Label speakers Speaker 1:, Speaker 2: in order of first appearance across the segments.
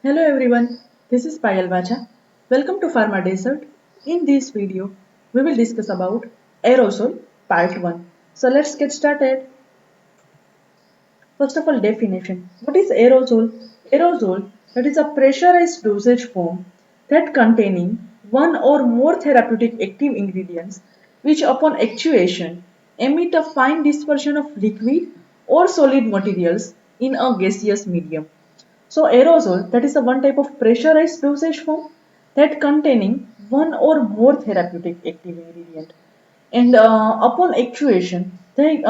Speaker 1: Hello everyone, this is Payal Vacha. Welcome to Pharma Desert. In this video, we will discuss about aerosol part 1. So let's get started. First of all, definition. What is aerosol? Aerosol, that is a pressurized dosage form that containing one or more therapeutic active ingredients which upon actuation emit a fine dispersion of liquid or solid materials in a gaseous medium. So aerosol, that is a one type of pressurized dosage form that containing one or more therapeutic active ingredient. And upon actuation, they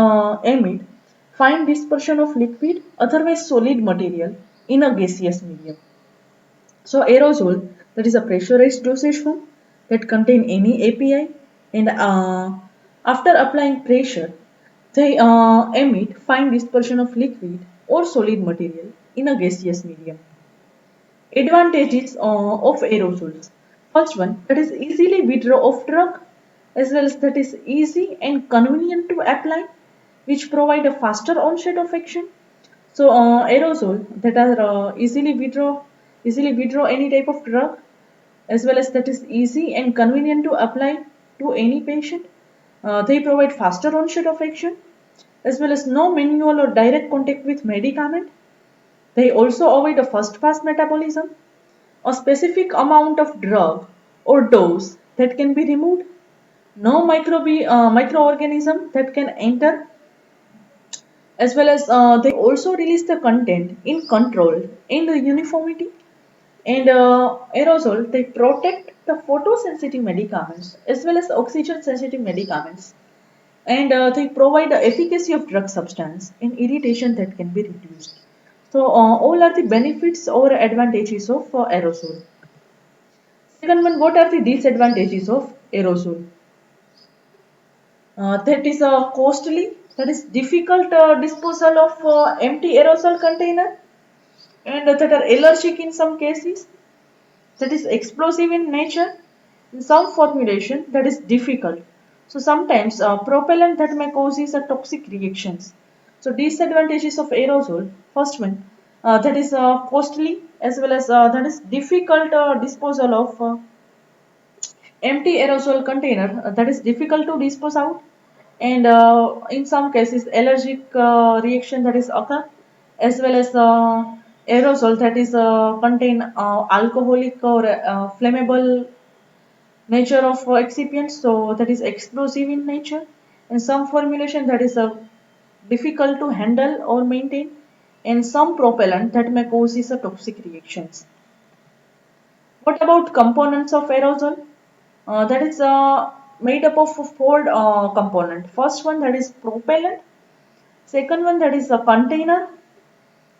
Speaker 1: emit fine dispersion of liquid, otherwise solid material in a gaseous medium. So aerosol, that is a pressurized dosage form that contain any API, and after applying pressure, they emit fine dispersion of liquid or solid material in a gaseous medium. Advantages of aerosols. First one, that is easily withdraw of drug, as well as that is easy and convenient to apply, which provide a faster onset of action. So aerosol that are easily withdraw any type of drug, as well as that is easy and convenient to apply to any patient. They provide faster onset of action, as well as no manual or direct contact with medicament. They also avoid a first pass metabolism, a specific amount of drug or dose that can be removed, no microorganism that can enter, as well as they also release the content in controlled and uniformity. And aerosol, they protect the photosensitive medicaments as well as oxygen sensitive medicaments, and they provide the efficacy of drug substance and irritation that can be reduced. So all are the benefits or advantages of aerosol. Second one, what are the disadvantages of aerosol? That is costly, that is difficult disposal of empty aerosol container, and that are allergic in some cases, that is explosive in nature, in some formulation that is difficult. So sometimes propellant that may causes a toxic reactions. So disadvantages of aerosol, first one, that is costly, as well as that is difficult disposal of empty aerosol container, that is difficult to dispose out, and in some cases allergic reaction that is occur, as well as aerosol that is contain alcoholic or flammable nature of excipients, so that is explosive in nature, and some formulation that is difficult to handle or maintain, and some propellant that may causes a toxic reactions. What about components of aerosol? That is made up of four component. First one, that is propellant. Second one, that is a container.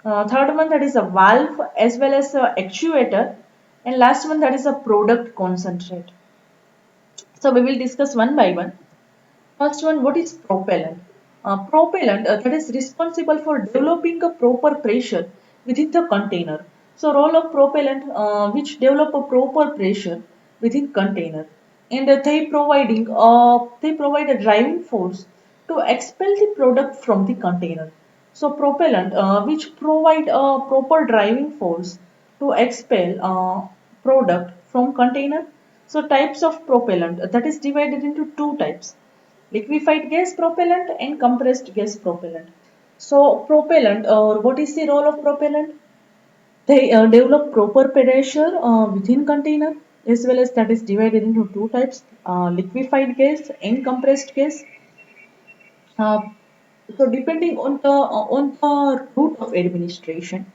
Speaker 1: Third one, that is a valve as well as a actuator. And last one, that is a product concentrate. So we will discuss one by one. First one, what is propellant? Propellant, that is responsible for developing a proper pressure within the container. So role of propellant, which develop a proper pressure within container, and they provide a driving force to expel the product from the container. So propellant, which provide a proper driving force to expel product from container. So types of propellant, that is divided into two types: liquefied gas propellant and compressed gas propellant. So propellant, or what is the role of propellant? They develop proper pressure within container, as well as that is divided into two types: liquefied gas and compressed gas. Uh, so depending on the route of administration,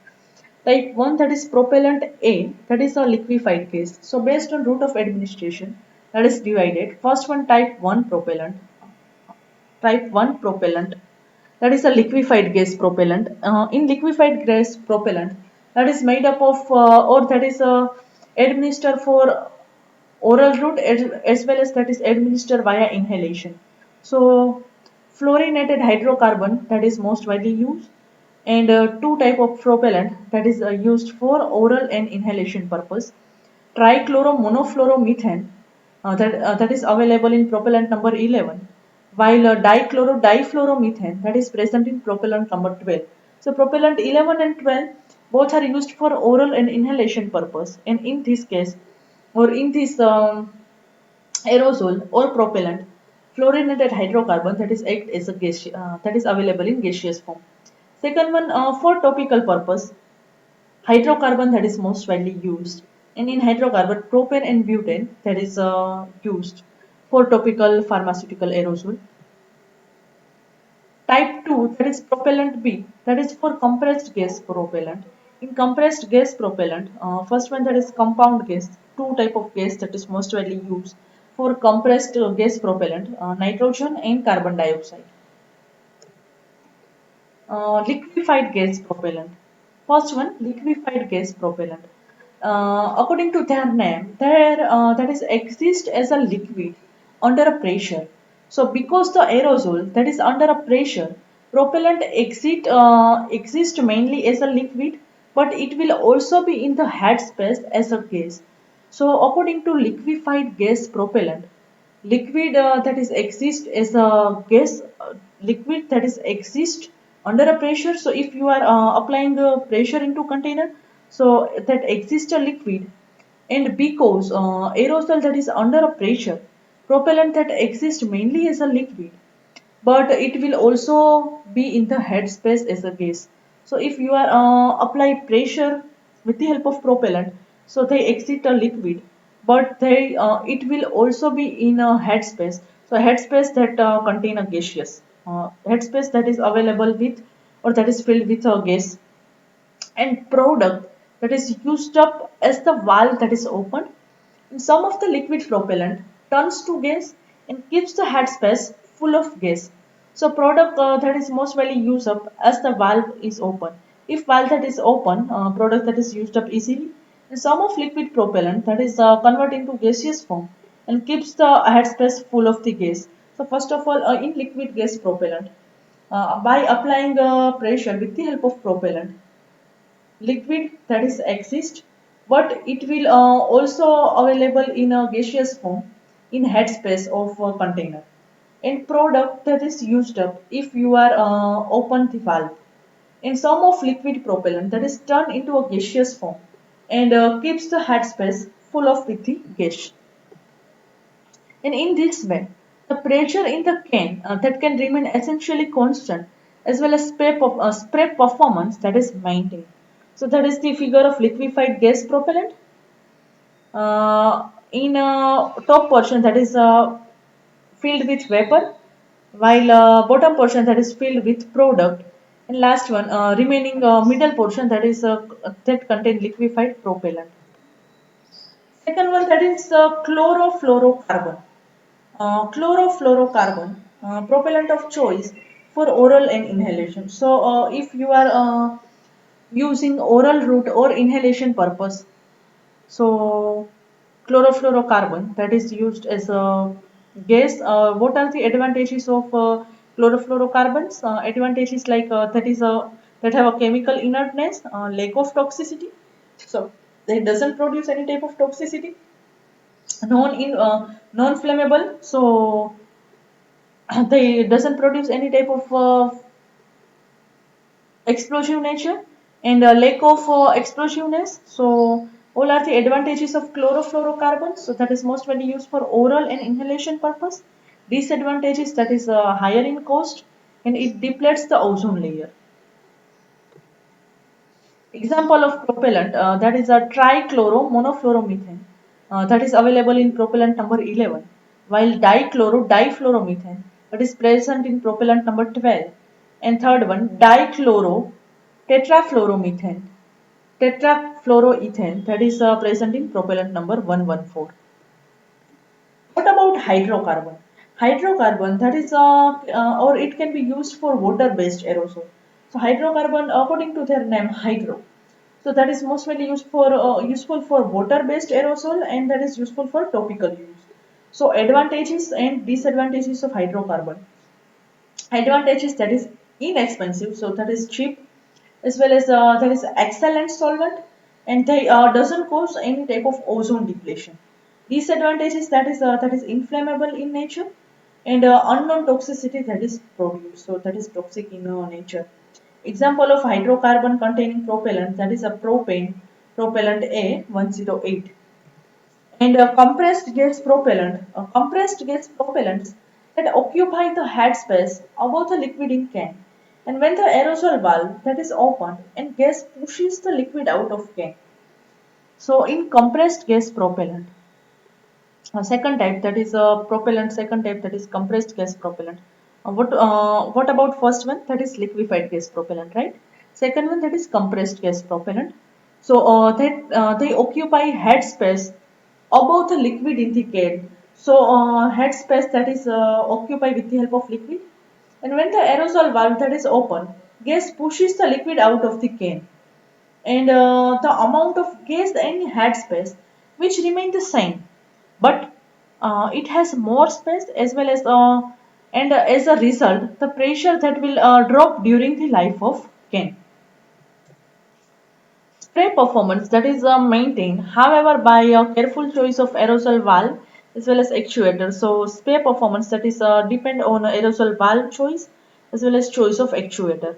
Speaker 1: type 1, that is propellant A, that is a liquefied gas. So based on route of administration, that is divided. First one, type 1 propellant. Type 1 propellant, that is a liquefied gas propellant. In liquefied gas propellant, that is made up of or that is administered for oral route, as well as that is administered via inhalation. So fluorinated hydrocarbon, that is most widely used, and two type of propellant that is used for oral and inhalation purpose: trichloromonofluoromethane, that is available in propellant number 11, while difluoromethane, that is present in propellant number 12. So propellant 11 and 12, Both are used for oral and inhalation purpose. And in this case, or in this aerosol or propellant, fluorinated hydrocarbon that is act as a gas that is available in gaseous form. Second one, for topical purpose, hydrocarbon that is most widely used. And in hydrocarbon, propane and butane that is used for topical pharmaceutical aerosol. Type 2, that is propellant B, that is for compressed gas propellant. In compressed gas propellant, first one that is compound gas, two type of gas that is most widely used for compressed gas propellant, nitrogen and carbon dioxide. Liquefied gas propellant. First one, liquefied gas propellant. According to their name, that is exist as a liquid under a pressure. So because the aerosol that is under a pressure, propellant exist mainly as a liquid, but it will also be in the head space as a gas. So according to liquefied gas propellant, liquid that is exist as a gas, liquid that is exist under a pressure. So if you are applying pressure into container, so that exists a liquid. And because aerosol that is under a pressure, propellant that exists mainly as a liquid, but it will also be in the head space as a gas. So if you are apply pressure with the help of propellant, so they exit a liquid, but they it will also be in a head space. So head space that contain a gaseous head space that is available with, or that is filled with a gas. And product that is used up as the valve that is opened. And some of the liquid propellant turns to gas and keeps the head space full of gas. So product that is most widely used up as the valve is open. If valve that is open, product that is used up easily. And some of liquid propellant that is converted into gaseous form and keeps the head space full of the gas. So first of all, in liquid gas propellant, by applying pressure with the help of propellant, liquid that is exist, but it will also available in a gaseous form in headspace of a container. And product that is used up if you are open the valve. In some of liquid propellant that is turned into a gaseous form and keeps the headspace full of with the gas. And in this way, the pressure in the can that can remain essentially constant, as well as spray performance that is maintained. So that is the figure of liquefied gas propellant. In top portion that is filled with vapor, while bottom portion that is filled with product, and last one remaining middle portion that is that contain liquefied propellant. Second one that is chlorofluorocarbon. Chlorofluorocarbon, propellant of choice for oral and inhalation. So, if you are using oral route or inhalation purpose, so chlorofluorocarbon that is used as a gas. What are the advantages of chlorofluorocarbons? Advantages like that have a chemical inertness, lack of toxicity. So, it doesn't produce any type of toxicity, non flammable, so they doesn't produce any type of explosive nature, and lack of explosiveness. So all are the advantages of chlorofluorocarbons, so that is most widely used for oral and inhalation purpose. Disadvantages, that is higher in cost, and it depletes the ozone layer. Example of propellant, that is a trichloromonofluoromethane, that is available in propellant number 11, while difluoromethane that is present in propellant number 12, and third one dichloro tetrafluoromethane tetrafluoroethane that is present in propellant number 114. What about hydrocarbon? Hydrocarbon that is or it can be used for water-based aerosol. So hydrocarbon, according to their name, hydro. So that is most mainly used for useful for water-based aerosol, and that is useful for topical use. So advantages and disadvantages of hydrocarbon. Advantages, that is inexpensive, so that is cheap, as well as that is excellent solvent, and they doesn't cause any type of ozone depletion. Disadvantages, that is inflammable in nature, and unknown toxicity that is produced, so that is toxic in nature. Example of hydrocarbon containing propellant, that is a propane, propellant A108. And a compressed gas propellants that occupy the head space above the liquid in can. And when the aerosol valve that is opened and gas pushes the liquid out of can. So in compressed gas propellant, second type, that is a propellant, second type, that is compressed gas propellant. What about first one, that is liquefied gas propellant, right? Second one, that is compressed gas propellant. So they occupy head space above the liquid in the can. So head space that is occupied with the help of liquid, and when the aerosol valve that is open, gas pushes the liquid out of the can, and the amount of gas in head space which remain the same, but it has more space as well as and as a result the pressure that will drop during the life of can. Spray performance that is maintained, however, by a careful choice of aerosol valve as well as actuator. So spray performance that is depend on aerosol valve choice as well as choice of actuator.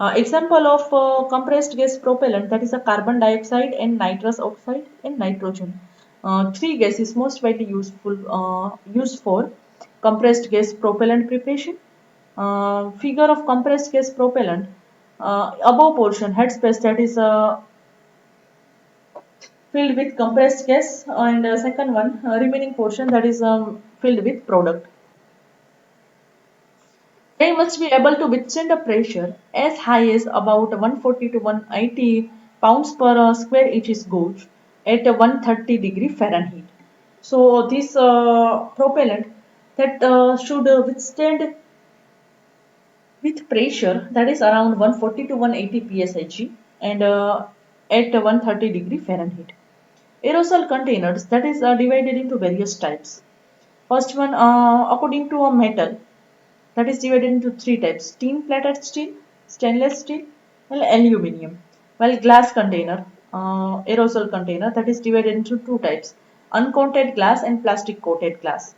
Speaker 1: Example of compressed gas propellant, that is a carbon dioxide and nitrous oxide and nitrogen. Three gases most widely used for compressed gas propellant preparation. Figure of compressed gas propellant. Above portion headspace that is filled with compressed gas, and second one remaining portion that is filled with product. They must be able to withstand a pressure as high as about 140 to 180 pounds per square inches gauge at 130 degree Fahrenheit. So this propellant that should withstand with pressure that is around 140 to 180 psig and at 130 degree Fahrenheit. Aerosol containers that is divided into various types. First one, according to a metal, that is divided into three types: tin plated steel, stainless steel, and aluminium. While glass container, aerosol container, that is divided into two types: uncoated glass and plastic coated glass.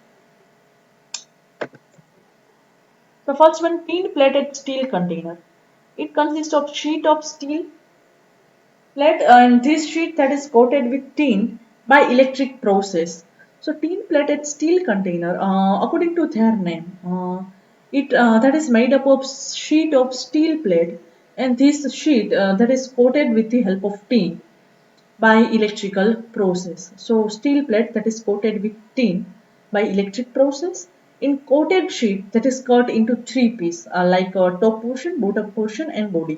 Speaker 1: The first one, tin plated steel container. It consists of sheet of steel plate, and this sheet that is coated with tin by electric process. So tin plated steel container, according to their name, it that is made up of sheet of steel plate, and this sheet that is coated with the help of tin by electrical process. So steel plate that is coated with tin by electric process. In coated sheet that is cut into three pieces, like top portion, bottom portion, and body.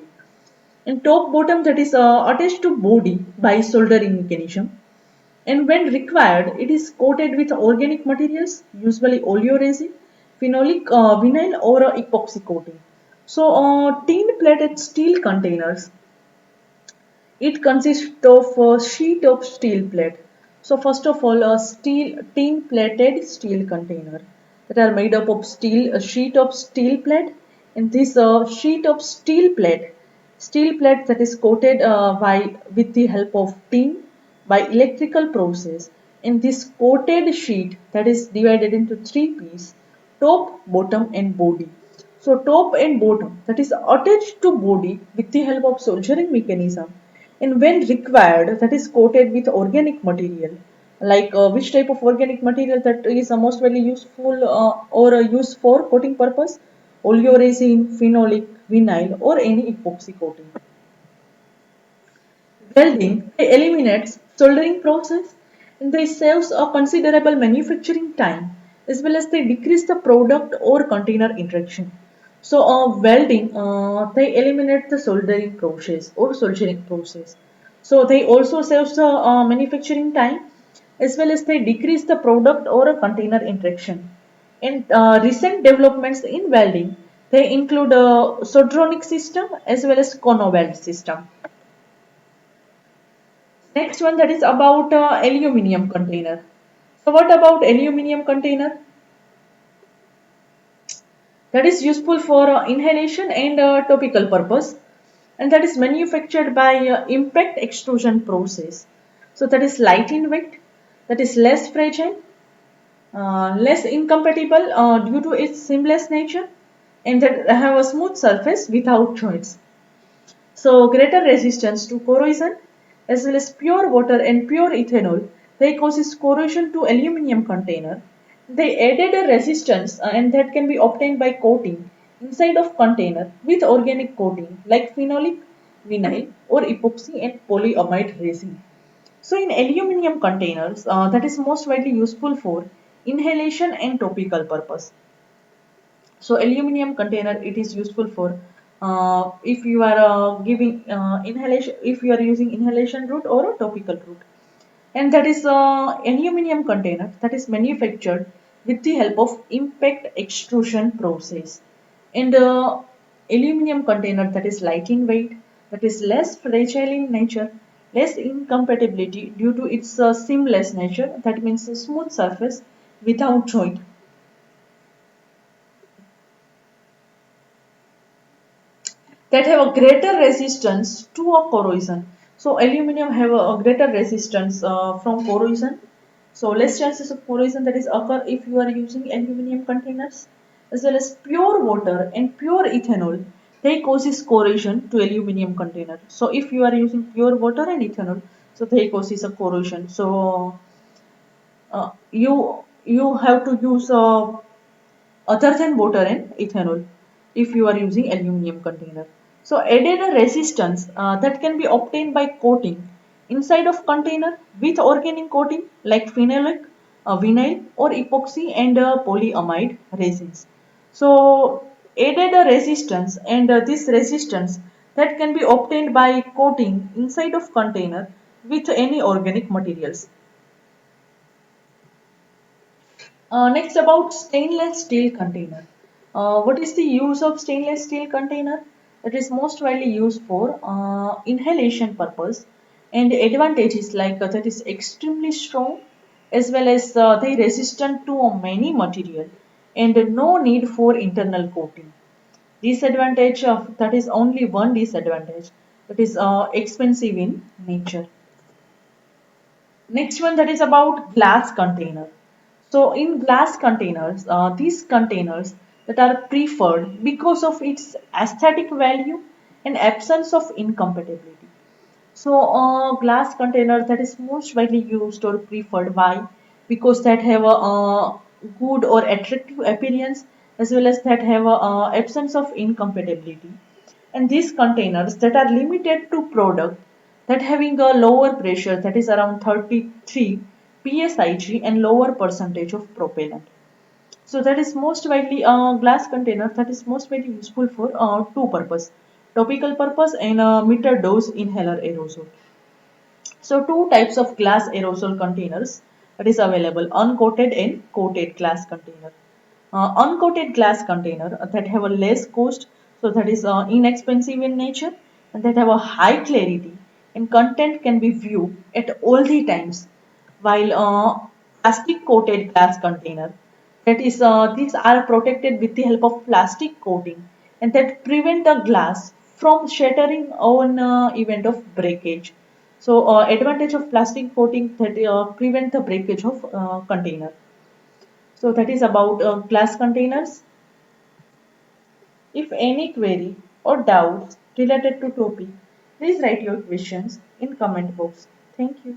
Speaker 1: And top bottom that is attached to body by soldering mechanism, and when required it is coated with organic materials, usually oleoresin, phenolic vinyl, or epoxy coating. So tin plated steel containers, it consists of a sheet of steel plate. So first of all, a steel tin plated steel container that are made up of steel, a sheet of steel plate, and this sheet of steel plate that is coated by with the help of tin by electrical process. In this coated sheet that is divided into three pieces: top, bottom, and body. So top and bottom that is attached to body with the help of soldering mechanism, and when required that is coated with organic material, like which type of organic material that is most widely useful or used for coating purpose: oleoresin, phenolic, vinyl, or any epoxy coating. Welding eliminates soldering process, and they saves a considerable manufacturing time as well as they decrease the product or container interaction. So welding, they eliminate the soldering process or soldering process. So they also saves the manufacturing time as well as they decrease the product or a container interaction. In recent developments in welding, they include a soldronic system as well as cono-weld system. Next one, that is about aluminium container. So what about aluminium container? That is useful for inhalation and topical purpose, and that is manufactured by impact extrusion process. So that is light in weight, that is less fragile, less incompatible due to its seamless nature, and that have a smooth surface without joints. So greater resistance to corrosion as well as pure water and pure ethanol, they causes corrosion to aluminum container. They added a resistance and that can be obtained by coating inside of container with organic coating like phenolic, vinyl or epoxy and polyamide resin. So in aluminum containers, that is most widely useful for inhalation and topical purpose. So aluminum container it is useful for if you are giving inhalation, if you are using inhalation route or a topical route, and that is aluminum container that is manufactured with the help of impact extrusion process, and aluminum container that is light in weight, that is less fragile in nature, less incompatibility due to its seamless nature, that means a smooth surface without joint, that have a greater resistance to a corrosion. So aluminum have a greater resistance from corrosion. So less chances of corrosion that is occur if you are using aluminum containers, as well as pure water and pure ethanol. They causes corrosion to aluminum container. So if you are using pure water and ethanol, so they causes a corrosion. So you have to use other than water and ethanol if you are using aluminum container. So added a resistance that can be obtained by coating inside of container with organic coating like phenolic, vinyl or epoxy and polyamide resins. So added a resistance and this resistance that can be obtained by coating inside of container with any organic materials. Next about stainless steel container. What is the use of stainless steel container? It is most widely used for inhalation purpose, and advantages like that is extremely strong as well as they resistant to many material and no need for internal coating. Disadvantage of that is only one disadvantage, that is expensive in nature. Next one that is about glass container. So in glass containers, these containers that are preferred because of its aesthetic value and absence of incompatibility. So glass container that is most widely used or preferred. Why? Because that have a good or attractive appearance as well as that have a absence of incompatibility. And these containers that are limited to product that having a lower pressure, that is around 33 psig, and lower percentage of propellant. So that is most widely glass container that is most widely useful for two purpose, topical purpose and meter dose inhaler aerosol. So two types of glass aerosol containers that is available, uncoated and coated glass container. Uncoated glass container that have a less cost, so that is inexpensive in nature, and that have a high clarity and content can be viewed at all the times, while plastic coated glass container that is these are protected with the help of plastic coating and that prevent the glass from shattering on event of breakage. So advantage of plastic coating that prevent the breakage of container. So that is about glass containers. If any query or doubts related to topic, please write your questions in comment box. Thank you.